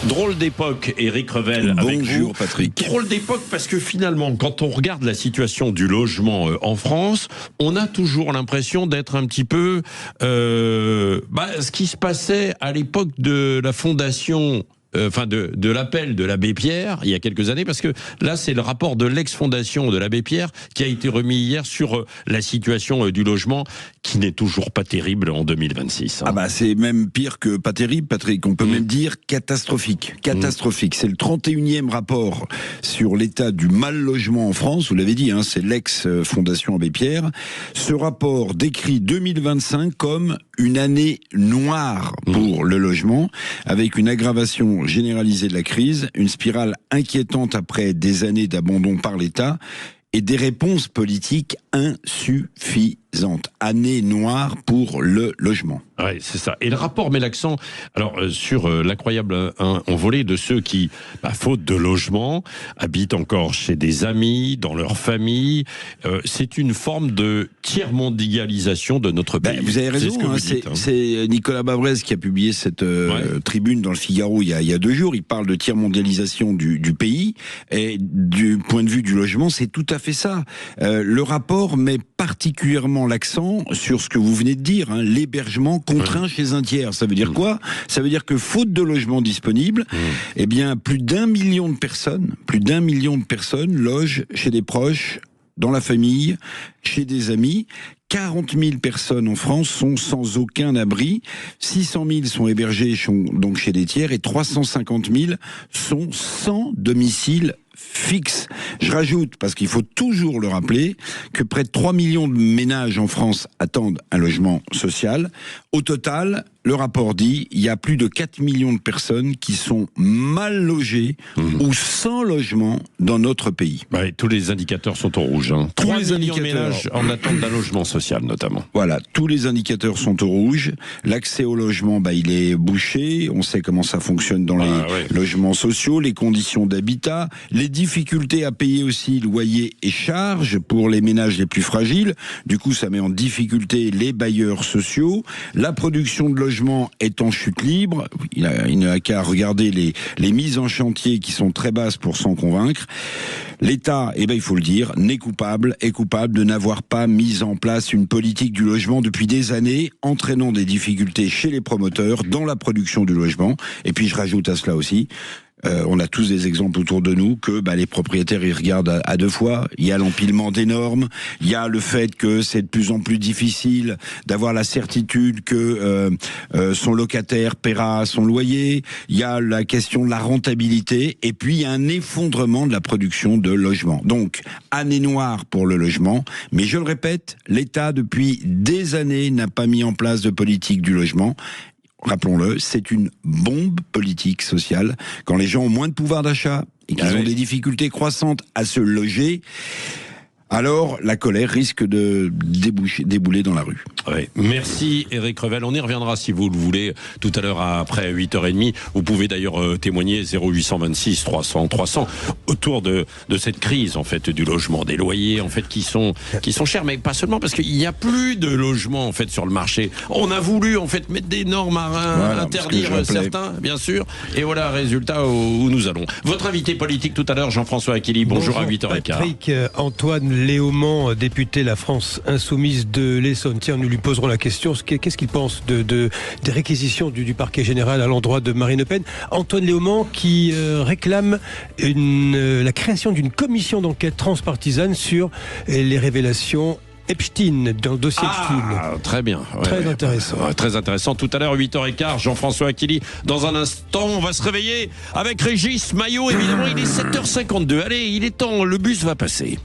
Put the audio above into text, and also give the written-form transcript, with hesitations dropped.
Drôle d'époque, Éric Revel. Bonjour Patrick. Drôle d'époque parce que finalement, quand on regarde la situation du logement en France, on a toujours l'impression d'être un petit peu ce qui se passait à l'époque de la fondation. De l'appel de l'abbé Pierre il y a quelques années, parce que là c'est le rapport de l'ex-fondation de l'abbé Pierre qui a été remis hier sur la situation du logement qui n'est toujours pas terrible en 2026. C'est même pire que pas terrible, Patrick. On peut même dire catastrophique. Catastrophique. C'est le 31e rapport sur l'état du mal logement en France. Vous l'avez dit, c'est l'ex-fondation abbé Pierre. Ce rapport décrit 2025 comme une année noire pour le logement, avec une aggravation généralisée de la crise, une spirale inquiétante après des années d'abandon par l'État et des réponses politiques insuffisantes. Année noire pour le logement. Oui, c'est ça. Et le rapport met l'accent sur l'incroyable envolée de ceux qui, faute de logement, habitent encore chez des amis, dans leur famille. C'est une forme de tiers-mondialisation de notre pays. Vous avez raison, c'est Nicolas Bavrez qui a publié cette tribune dans le Figaro il y a 2 jours. Il parle de tiers-mondialisation du pays. Et du point de vue du logement, c'est tout à fait ça. Le rapport met particulièrement l'accent sur ce que vous venez de dire, l'hébergement contraint chez un tiers. Ça veut dire quoi? Ça veut dire que faute de logement disponible, plus d'1 million de personnes logent chez des proches, dans la famille, chez des amis. 40 000 personnes en France sont sans aucun abri, 600 000 sont hébergées donc chez des tiers et 350 000 sont sans domicile fixe. Je rajoute, parce qu'il faut toujours le rappeler, que près de 3 millions de ménages en France attendent un logement social. Au total, le rapport dit, il y a plus de 4 millions de personnes qui sont mal logées ou sans logement dans notre pays. Tous les indicateurs sont au rouge. 3 millions de ménages en attente d'un logement social, notamment. Voilà, tous les indicateurs sont au rouge. L'accès au logement, il est bouché. On sait comment ça fonctionne dans les logements sociaux, les conditions d'habitat, les difficultés à payer aussi loyer et charges pour les ménages les plus fragiles. Du coup, ça met en difficulté les bailleurs sociaux. La production de logements est en chute libre. Il n'a qu'à regarder les mises en chantier qui sont très basses pour s'en convaincre. L'État, il faut le dire, est coupable de n'avoir pas mis en place une politique du logement depuis des années, entraînant des difficultés chez les promoteurs dans la production du logement. Et puis je rajoute à cela aussi, on a tous des exemples autour de nous que les propriétaires ils regardent à 2 fois. Il y a l'empilement des normes, il y a le fait que c'est de plus en plus difficile d'avoir la certitude que son locataire paiera son loyer, il y a la question de la rentabilité et puis il y a un effondrement de la production de logements. Donc, année noire pour le logement, mais je le répète, l'État depuis des années n'a pas mis en place de politique du logement. Rappelons-le, c'est une bombe politique sociale. Quand les gens ont moins de pouvoir d'achat et qu'ils ont des difficultés croissantes à se loger, alors la colère risque de débouler dans la rue. Merci Éric Revel. On y reviendra si vous le voulez tout à l'heure après 8h30. Vous pouvez d'ailleurs témoigner 0826 300 300 autour de cette crise en fait du logement, des loyers en fait qui sont chers, mais pas seulement parce qu'il n'y a plus de logements en fait sur le marché. On a voulu en fait mettre des normes à interdire certains, bien sûr, et voilà résultat où nous allons. Votre invité politique tout à l'heure, Jean-François Aquili. Bonjour à 8h15. Patrick, Antoine Léaumont, député La France Insoumise de l'Essonne. Tiens, nous lui poserons la question, qu'est-ce qu'il pense des réquisitions du parquet général à l'endroit de Marine Le Pen. Antoine Léaumont qui réclame la création d'une commission d'enquête transpartisane sur les révélations Epstein, dans le dossier Epstein. Très bien. Très intéressant. Très intéressant. Tout à l'heure, 8h15, Jean-François Aquili. Dans un instant, on va se réveiller avec Régis Maillot. Évidemment, il est 7h52. Allez, il est temps, le bus va passer.